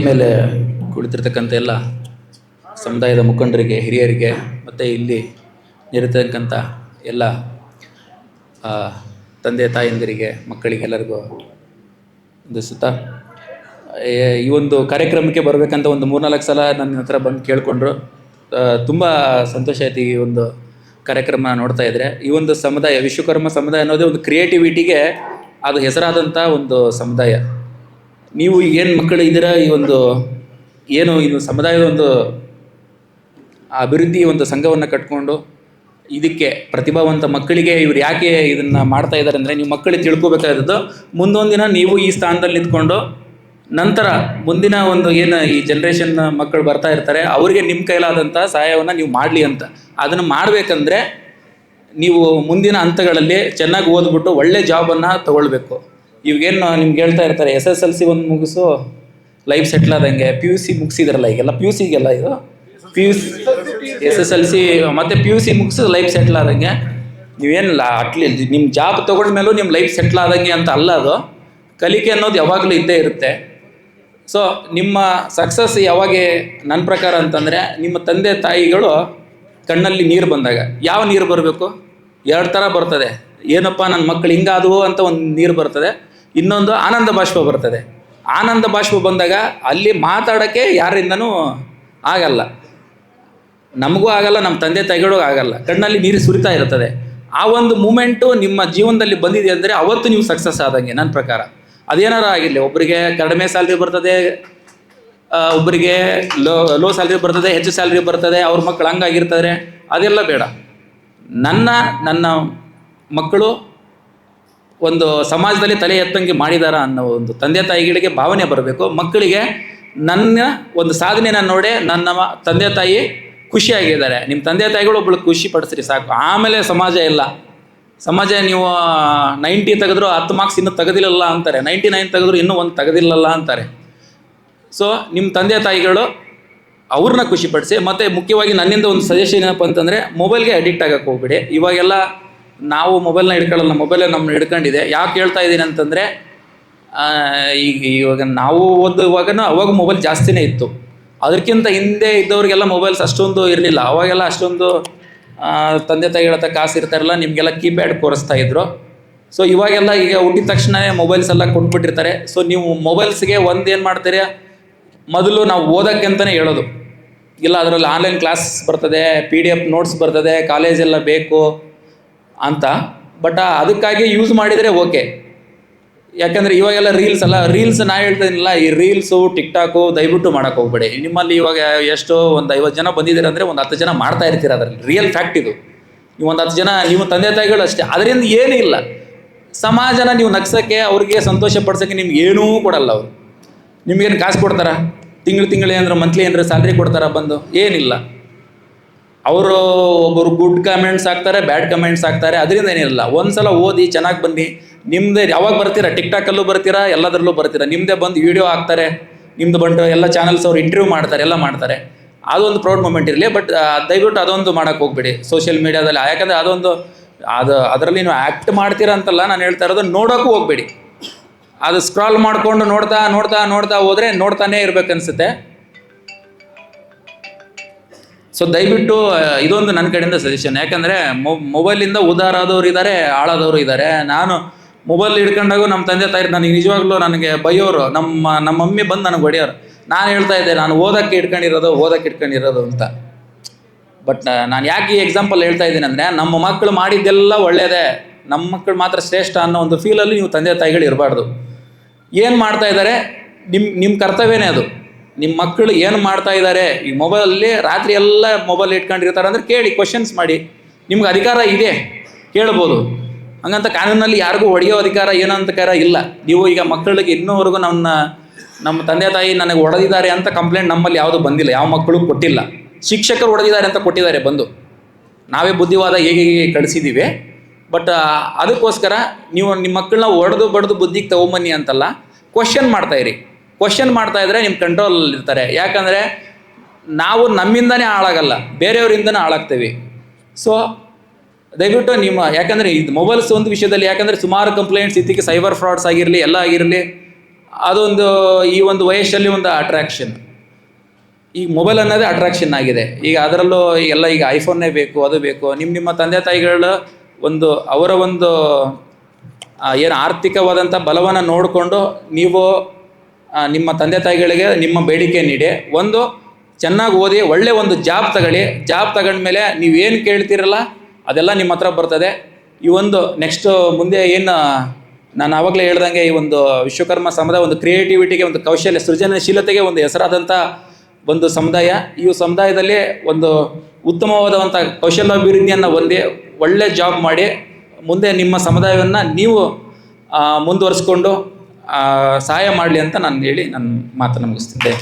ಮೇಲೆ ಕುಳಿತಿರ್ತಕ್ಕಂಥ ಎಲ್ಲ ಸಮುದಾಯದ ಮುಖಂಡರಿಗೆ, ಹಿರಿಯರಿಗೆ ಮತ್ತು ಇಲ್ಲಿ ಇರತಕ್ಕಂಥ ಎಲ್ಲ ತಂದೆ ತಾಯಂದಿರಿಗೆ, ಮಕ್ಕಳಿಗೆಲ್ಲರಿಗೂ ವಂದಿಸುತ್ತಾ, ಈ ಒಂದು ಕಾರ್ಯಕ್ರಮಕ್ಕೆ ಬರಬೇಕಂತ ಒಂದು 3-4 ಸಲ ನನ್ನ ಹತ್ರ ಬಂದು ಕೇಳಿಕೊಂಡ್ರು. ತುಂಬ ಸಂತೋಷ ಆಯ್ತು ಈ ಒಂದು ಕಾರ್ಯಕ್ರಮ ನೋಡ್ತಾ ಇದ್ದರೆ. ಈ ಒಂದು ಸಮುದಾಯ, ವಿಶ್ವಕರ್ಮ ಸಮುದಾಯ ಅನ್ನೋದೇ ಒಂದು ಕ್ರಿಯೇಟಿವಿಟಿಗೆ ಅದು ಹೆಸರಾದಂಥ ಒಂದು ಸಮುದಾಯ. ನೀವು ಏನು ಮಕ್ಕಳು ಇದ್ದೀರಾ, ಈ ಒಂದು ಏನು ಇದು ಸಮುದಾಯದ ಒಂದು ಅಭಿವೃದ್ಧಿ ಒಂದು ಸಂಘವನ್ನು ಕಟ್ಕೊಂಡು ಇದಕ್ಕೆ ಪ್ರತಿಭಾವಂತ ಮಕ್ಕಳಿಗೆ ಇವ್ರು ಯಾಕೆ ಇದನ್ನು ಮಾಡ್ತಾ ಇದ್ದಾರೆ ಅಂದರೆ, ನೀವು ಮಕ್ಕಳಿಗೆ ತಿಳ್ಕೊಬೇಕಾದದ್ದು ಮುಂದೊಂದಿನ ನೀವು ಈ ಸ್ಥಾನದಲ್ಲಿ ನಿಂತ್ಕೊಂಡು ನಂತರ ಮುಂದಿನ ಒಂದು ಏನು ಈ ಜನ್ರೇಷನ್ ಮಕ್ಕಳು ಬರ್ತಾ ಇರ್ತಾರೆ ಅವರಿಗೆ ನಿಮ್ಮ ಕೈಲಾದಂಥ ಸಹಾಯವನ್ನು ನೀವು ಮಾಡಲಿ ಅಂತ. ಅದನ್ನು ಮಾಡಬೇಕಂದ್ರೆ ನೀವು ಮುಂದಿನ ಹಂತಗಳಲ್ಲಿ ಚೆನ್ನಾಗಿ ಓದ್ಬಿಟ್ಟು ಒಳ್ಳೆ ಜಾಬನ್ನು ತೊಗೊಳ್ಬೇಕು. ಇವಾಗೇನು ನಿಮ್ಗೆ ಹೇಳ್ತಾ ಇರ್ತಾರೆ SSLC ಒಂದು ಮುಗಿಸು ಲೈಫ್ ಸೆಟ್ಲ್ ಆದಂಗೆ, PUC ಮುಗಿಸಿದ್ರಲ್ಲ ಈಗೆಲ್ಲ, PUCಗೆಲ್ಲ ಇದು PUC SSLC ಮತ್ತು PUC ಮುಗಿಸು ಲೈಫ್ ಸೆಟ್ಲ್ ಆದಂಗೆ. ನೀವೇನಿಲ್ಲ ಅಟ್ಲೀಸ್ಟ್ ನಿಮ್ಮ ಜಾಬ್ ತೊಗೊಂಡ್ಮೇಲೂ ನಿಮ್ಮ ಲೈಫ್ ಸೆಟ್ಲ್ ಆದಂಗೆ ಅಂತ ಅಲ್ಲ. ಅದು ಕಲಿಕೆ ಅನ್ನೋದು ಯಾವಾಗಲೂ ಇದ್ದೇ ಇರುತ್ತೆ. ಸೊ ನಿಮ್ಮ ಸಕ್ಸಸ್ ಯಾವಾಗ ನನ್ನ ಪ್ರಕಾರ ಅಂತಂದರೆ, ನಿಮ್ಮ ತಂದೆ ತಾಯಿಗಳು ಕಣ್ಣಲ್ಲಿ ನೀರು ಬಂದಾಗ. ಯಾವ ನೀರು ಬರಬೇಕು? 2 ಥರ ಬರ್ತದೆ. ಏನಪ್ಪ ನನ್ನ ಮಕ್ಕಳು ಹಿಂಗಾದವು ಅಂತ ಒಂದು ನೀರು ಬರ್ತದೆ, ಇನ್ನೊಂದು ಆನಂದ ಬಾಷ್ಪ ಬರ್ತದೆ. ಆನಂದ ಬಾಷ್ಪ ಬಂದಾಗ ಅಲ್ಲಿ ಮಾತಾಡೋಕ್ಕೆ ಯಾರಿಂದನೂ ಆಗಲ್ಲ, ನಮಗೂ ಆಗಲ್ಲ, ನಮ್ಮ ತಂದೆ ತಾಯಿಗಳಿಗೂ ಆಗಲ್ಲ. ಕಣ್ಣಲ್ಲಿ ನೀರು ಸುರಿತಾ ಇರ್ತದೆ. ಆ ಒಂದು ಮೂಮೆಂಟು ನಿಮ್ಮ ಜೀವನದಲ್ಲಿ ಬಂದಿದೆ ಅಂದರೆ ಅವತ್ತು ನೀವು ಸಕ್ಸಸ್ ಆದಂಗೆ ನನ್ನ ಪ್ರಕಾರ. ಅದೇನಾರು ಆಗಿರಲಿ, ಒಬ್ಬರಿಗೆ ಕಡಿಮೆ ಸ್ಯಾಲ್ರಿ ಬರ್ತದೆ, ಒಬ್ಬರಿಗೆ ಲೋ ಸ್ಯಾಲ್ರಿ ಬರ್ತದೆ, ಹೆಚ್ಚು ಸ್ಯಾಲ್ರಿ ಬರ್ತದೆ, ಅವ್ರ ಮಕ್ಕಳು ಹಂಗಾಗಿರ್ತಾರೆ, ಅದೆಲ್ಲ ಬೇಡ. ನನ್ನ ಮಕ್ಕಳು ಒಂದು ಸಮಾಜದಲ್ಲಿ ತಲೆ ಎತ್ತಂಗೆ ಮಾಡಿದಾರ ಅನ್ನೋ ಒಂದು ತಂದೆ ತಾಯಿಗಳಿಗೆ ಭಾವನೆ ಬರಬೇಕು. ಮಕ್ಕಳಿಗೆ ನನ್ನ ಒಂದು ಸಾಧನೆನ ನೋಡೇ ನನ್ನ ತಂದೆ ತಾಯಿ ಖುಷಿಯಾಗಿದ್ದಾರೆ. ನಿಮ್ಮ ತಂದೆ ತಾಯಿಗಳು ಒಬ್ಬಳು ಖುಷಿ ಪಡಿಸ್ರಿ ಸಾಕು. ಆಮೇಲೆ ಸಮಾಜ ಎಲ್ಲ. ಸಮಾಜ ನೀವು 90 ತೆಗೆದ್ರು 10 ಮಾರ್ಕ್ಸ್ ಇನ್ನೂ ತೆಗೆದಿಲ್ಲಲ್ಲ ಅಂತಾರೆ, 99 ತೆಗೆದ್ರು ಇನ್ನೂ 1 ತೆಗೆದಿಲ್ಲಲ್ಲ ಅಂತಾರೆ. ಸೊ ನಿಮ್ಮ ತಂದೆ ತಾಯಿಗಳು ಅವ್ರನ್ನ ಖುಷಿಪಡಿಸಿ. ಮತ್ತು ಮುಖ್ಯವಾಗಿ ನನ್ನಿಂದ ಒಂದು ಸಜೆಷನ್ ಏನಪ್ಪ ಅಂತಂದರೆ, ಮೊಬೈಲ್ಗೆ ಅಡಿಕ್ಟ್ ಆಗೋಕ್ಕೆ ಹೋಗ್ಬೇಡಿ. ಇವಾಗೆಲ್ಲ ನಾವು ಮೊಬೈಲ್ನ ಹಿಡ್ಕೊಳ್ಳಲ್ಲ, ಮೊಬೈಲೇ ನಮ್ಮನ್ನ ಹಿಡ್ಕೊಂಡಿದೆ. ಯಾಕೆ ಹೇಳ್ತಾ ಇದ್ದೀನಿ ಅಂತಂದರೆ, ಇವಾಗ ನಾವು ಓದುವಾಗನೂ ಅವಾಗ ಮೊಬೈಲ್ ಜಾಸ್ತಿನೇ ಇತ್ತು. ಅದಕ್ಕಿಂತ ಹಿಂದೆ ಇದ್ದವ್ರಿಗೆಲ್ಲ ಮೊಬೈಲ್ಸ್ ಅಷ್ಟೊಂದು ಇರಲಿಲ್ಲ. ಅವಾಗೆಲ್ಲ ಅಷ್ಟೊಂದು ತಂದೆ ತಾಯಿಗಳ ಹತ್ರ ಕಾಸು ಇರ್ತಾರಲ್ಲ, ನಿಮಗೆಲ್ಲ ಕೀಪ್ಯಾಡ್ ಕೋರಿಸ್ತಾ ಇದ್ರು. ಸೊ ಇವಾಗೆಲ್ಲ ಈಗ ಹುಟ್ಟಿದ ತಕ್ಷಣ ಮೊಬೈಲ್ಸ್ ಎಲ್ಲ ಕೊಟ್ಬಿಟ್ಟಿರ್ತಾರೆ. ಸೊ ನೀವು ಮೊಬೈಲ್ಸ್ಗೆ ಒಂದು ಏನು ಮಾಡ್ತೀರಿ, ಮೊದಲು ನಾವು ಓದೋಕ್ಕೆ ಅಂತಲೇ ಹೇಳೋದು ಇಲ್ಲ, ಅದರಲ್ಲಿ ಆನ್ಲೈನ್ ಕ್ಲಾಸ್ ಬರ್ತದೆ, PDF ನೋಟ್ಸ್ ಬರ್ತದೆ, ಕಾಲೇಜೆಲ್ಲ ಬೇಕು ಅಂತ. ಬಟ್ ಅದಕ್ಕಾಗಿ ಯೂಸ್ ಮಾಡಿದರೆ ಓಕೆ. ಯಾಕಂದರೆ ಇವಾಗೆಲ್ಲ ರೀಲ್ಸ್ ನಾ ಹೇಳ್ತಾಯಿಲ್ಲ, ಈ ರೀಲ್ಸು ಟಿಕ್ಟಾಕು ದಯವಿಟ್ಟು ಮಾಡೋಕ್ಕೆ ಹೋಗ್ಬೇಡಿ. ನಿಮ್ಮಲ್ಲಿ ಇವಾಗ ಎಷ್ಟೋ ಒಂದು 50 ಜನ ಬಂದಿದ್ದೀರ ಅಂದರೆ ಒಂದು 10 ಜನ ಮಾಡ್ತಾ ಇರ್ತೀರ. ಅದರಲ್ಲಿ ರಿಯಲ್ ಫ್ಯಾಕ್ಟ್ ಇದು. ನೀವು ಒಂದು 10 ಜನ ನೀವು ತಂದೆ ತಾಯಿಗಳು ಅಷ್ಟೇ. ಅದರಿಂದ ಏನೂ ಇಲ್ಲ. ಸಮಾಜನ ನೀವು ನಗ್ಸೋಕ್ಕೆ, ಅವ್ರಿಗೆ ಸಂತೋಷ ಪಡ್ಸೋಕ್ಕೆ ನಿಮ್ಗೆ ಏನೂ ಕೊಡಲ್ಲ. ಅವರು ನಿಮ್ಗೇನು ಕಾಸು ಕೊಡ್ತಾರ? ತಿಂಗಳು ಏನಂದ್ರೆ ಮಂತ್ಲಿ ಏನಾರ ಸ್ಯಾಲ್ರಿ ಕೊಡ್ತಾರ ಬಂದು? ಏನಿಲ್ಲ. ಅವರು ಒಬ್ಬರು ಗುಡ್ ಕಮೆಂಟ್ಸ್ ಹಾಕ್ತಾರೆ, ಬ್ಯಾಡ್ ಕಮೆಂಟ್ಸ್ ಹಾಕ್ತಾರೆ, ಅದರಿಂದ ಏನಿಲ್ಲ. ಒಂದು ಸಲ ಓದಿ ಚೆನ್ನಾಗಿ ಬನ್ನಿ. ನಿಮ್ಮದೇ ಯಾವಾಗ ಬರ್ತೀರಾ, ಟಿಕ್ಟಾಕಲ್ಲೂ ಬರ್ತೀರಾ, ಎಲ್ಲದರಲ್ಲೂ ಬರ್ತೀರಾ. ನಿಮ್ಮದೇ ಬಂದು ವೀಡಿಯೋ ಹಾಕ್ತಾರೆ, ನಿಮ್ಮದು ಬಂದು ಎಲ್ಲ ಚಾನಲ್ಸ್ ಅವ್ರು ಇಂಟರ್ವ್ಯೂ ಮಾಡ್ತಾರೆ, ಎಲ್ಲ ಮಾಡ್ತಾರೆ. ಅದೊಂದು ಪ್ರೌಡ್ ಮೂಮೆಂಟ್ ಇರಲಿ. ಬಟ್ ದಯವಿಟ್ಟು ಅದೊಂದು ಮಾಡೋಕ್ಕೆ ಹೋಗ್ಬೇಡಿ ಸೋಷಿಯಲ್ ಮೀಡಿಯಾದಲ್ಲಿ. ಯಾಕಂದರೆ ಅದರಲ್ಲಿ ನೀವು ಆ್ಯಕ್ಟ್ ಮಾಡ್ತೀರಾ ಅಂತಲ್ಲ ನಾನು ಹೇಳ್ತಾ ಇರೋದು, ನೋಡೋಕ್ಕೂ ಹೋಗಬೇಡಿ. ಅದು ಸ್ಕ್ರಾಲ್ ಮಾಡಿಕೊಂಡು ನೋಡ್ತಾ ಹೋದರೆ ನೋಡ್ತಾನೇ ಇರ್ಬೇಕನ್ಸುತ್ತೆ. ಸೊ ದಯವಿಟ್ಟು ಇದೊಂದು ನನ್ನ ಕಡೆಯಿಂದ ಸಜೆಷನ್. ಯಾಕಂದರೆ ಮೊಬೈಲಿಂದ ಉದ್ಧಾರ ಆದವರು ಇದ್ದಾರೆ, ಹಾಳಾದವರು ಇದ್ದಾರೆ. ನಾನು ಮೊಬೈಲ್ ಹಿಡ್ಕೊಂಡಾಗೂ ನಮ್ಮ ತಂದೆ ತಾಯಿ ನನಗೆ ನಿಜವಾಗ್ಲೂ ನನಗೆ ಬೈಯೋರು. ನಮ್ಮ ಮಮ್ಮಿ ಬಂದು ನನಗೆ ಹೊಡೆಯೋರು. ನಾನು ಹೇಳ್ತಾ ಇದ್ದೆ, ನಾನು ಓದೋಕ್ಕೆ ಇಟ್ಕೊಂಡಿರೋದು ಅಂತ. ಬಟ್ ನಾನು ಯಾಕೆ ಈ ಎಕ್ಸಾಂಪಲ್ ಹೇಳ್ತಾ ಇದ್ದೀನಿ ಅಂದರೆ, ನಮ್ಮ ಮಕ್ಕಳು ಮಾಡಿದ್ದೆಲ್ಲ ಒಳ್ಳೆಯದೇ, ನಮ್ಮ ಮಕ್ಕಳು ಮಾತ್ರ ಶ್ರೇಷ್ಠ ಅನ್ನೋ ಒಂದು ಫೀಲಲ್ಲಿ ನೀವು ತಂದೆ ತಾಯಿಗಳು ಇರಬಾರ್ದು. ಏನು ಮಾಡ್ತಾ ಇದ್ದಾರೆ ನಿಮ್ಮ ಕರ್ತವ್ಯನೇ ಅದು. ನಿಮ್ಮ ಮಕ್ಕಳು ಏನು ಮಾಡ್ತಾ ಇದ್ದಾರೆ, ಈ ಮೊಬೈಲಲ್ಲಿ ರಾತ್ರಿ ಎಲ್ಲ ಮೊಬೈಲ್ ಇಟ್ಕೊಂಡಿರ್ತಾರೆ ಅಂದರೆ ಕೇಳಿ, ಕ್ವಶನ್ಸ್ ಮಾಡಿ. ನಿಮ್ಗೆ ಅಧಿಕಾರ ಇದೆ, ಕೇಳ್ಬೋದು. ಹಂಗಂತ ಕಾನೂನಲ್ಲಿ ಯಾರಿಗೂ ಹೊಡೆಯೋ ಅಧಿಕಾರ ಏನಂತಕಾರ ಇಲ್ಲ. ನೀವು ಈಗ ಮಕ್ಕಳಿಗೆ ಇನ್ನೂವರೆಗೂ ನಮ್ಮ ತಂದೆ ತಾಯಿ ನನಗೆ ಹೊಡೆದಿದ್ದಾರೆ ಅಂತ ಕಂಪ್ಲೇಂಟ್ ನಮ್ಮಲ್ಲಿ ಯಾವುದು ಬಂದಿಲ್ಲ, ಯಾವ ಮಕ್ಕಳು ಕೊಟ್ಟಿಲ್ಲ. ಶಿಕ್ಷಕರು ಹೊಡೆದಿದ್ದಾರೆ ಅಂತ ಕೊಟ್ಟಿದ್ದಾರೆ ಬಂದು, ನಾವೇ ಬುದ್ಧಿವಾದ ಹೇಗೆ ಕಳಿಸಿದ್ದೀವಿ. ಬಟ್ ಅದಕ್ಕೋಸ್ಕರ ನೀವು ನಿಮ್ಮ ಮಕ್ಕಳನ್ನ ಬಡ್ದು ಬುದ್ಧಿಗೆ ತಗೊಂಬನ್ನಿ ಅಂತಲ್ಲ, ಕ್ವಶನ್ ಮಾಡ್ತಾಯಿರಿ. ಕ್ವಶನ್ ಮಾಡ್ತಾಯಿದ್ರೆ ನಿಮ್ಮ ಕಂಟ್ರೋಲಲ್ಲಿ ಇರ್ತಾರೆ. ಯಾಕಂದರೆ ನಾವು ನಮ್ಮಿಂದನೇ ಹಾಳಾಗಲ್ಲ, ಬೇರೆಯವರಿಂದನೇ ಹಾಳಾಗ್ತೀವಿ. ಸೊ ದಯವಿಟ್ಟು ಯಾಕಂದರೆ ಇದು ಮೊಬೈಲ್ಸ್ ಒಂದು ವಿಷಯದಲ್ಲಿ, ಯಾಕಂದರೆ ಸುಮಾರು ಕಂಪ್ಲೇಂಟ್ಸ್ ಇದ್ದಕ್ಕೆ ಸೈಬರ್ ಫ್ರಾಡ್ಸ್ ಆಗಿರಲಿ, ಎಲ್ಲ ಆಗಿರಲಿ, ಅದೊಂದು ಈ ಒಂದು ವಯಸ್ಸಲ್ಲಿ ಒಂದು ಅಟ್ರಾಕ್ಷನ್. ಈಗ ಮೊಬೈಲ್ ಅನ್ನೋದೇ ಅಟ್ರಾಕ್ಷನ್ ಆಗಿದೆ. ಈಗ ಅದರಲ್ಲೂ ಎಲ್ಲ ಈಗ ಐಫೋನ್ನೇ ಬೇಕು, ಅದು ಬೇಕು. ನಿಮ್ಮ ತಂದೆ ತಾಯಿಗಳ ಒಂದು ಅವರ ಒಂದು ಏನು ಆರ್ಥಿಕವಾದಂಥ ಬಲವನ್ನು ನೋಡಿಕೊಂಡು ನೀವು ನಿಮ್ಮ ತಂದೆ ತಾಯಿಗಳಿಗೆ ನಿಮ್ಮ ಬೇಡಿಕೆ ನೀಡಿ ಒಂದು ಚೆನ್ನಾಗಿ ಓದಿ ಒಳ್ಳೆ ಒಂದು ಜಾಬ್ ತಗೊಂಡ್ಮೇಲೆ ನೀವೇನು ಕೇಳ್ತೀರಲ್ಲ ಅದೆಲ್ಲ ನಿಮ್ಮ ಹತ್ರ ಬರ್ತದೆ. ಈ ಒಂದು ನೆಕ್ಸ್ಟ್ ಮುಂದೆ ಏನು ನಾನು ಆವಾಗಲೇ ಹೇಳ್ದಂಗೆ ಈ ಒಂದು ವಿಶ್ವಕರ್ಮ ಸಮುದಾಯ ಒಂದು ಕ್ರಿಯೇಟಿವಿಟಿಗೆ, ಒಂದು ಕೌಶಲ್ಯ ಸೃಜನಶೀಲತೆಗೆ ಒಂದು ಹೆಸರಾದಂಥ ಒಂದು ಸಮುದಾಯ. ಈ ಸಮುದಾಯದಲ್ಲಿ ಒಂದು ಉತ್ತಮವಾದಂಥ ಕೌಶಲ್ಯಾಭಿವೃದ್ಧಿಯನ್ನು ಹೊಂದಿ ಒಳ್ಳೆ ಜಾಬ್ ಮಾಡಿ ಮುಂದೆ ನಿಮ್ಮ ಸಮುದಾಯವನ್ನು ನೀವು ಮುಂದುವರಿಸ್ಕೊಂಡು ಸಹಾಯ ಮಾಡಲಿ ಅಂತ ನಾನು ಹೇಳಿ ನನ್ನ ಮಾತನ್ನು ಮುಗಿಸ್ತಿದ್ದೆ.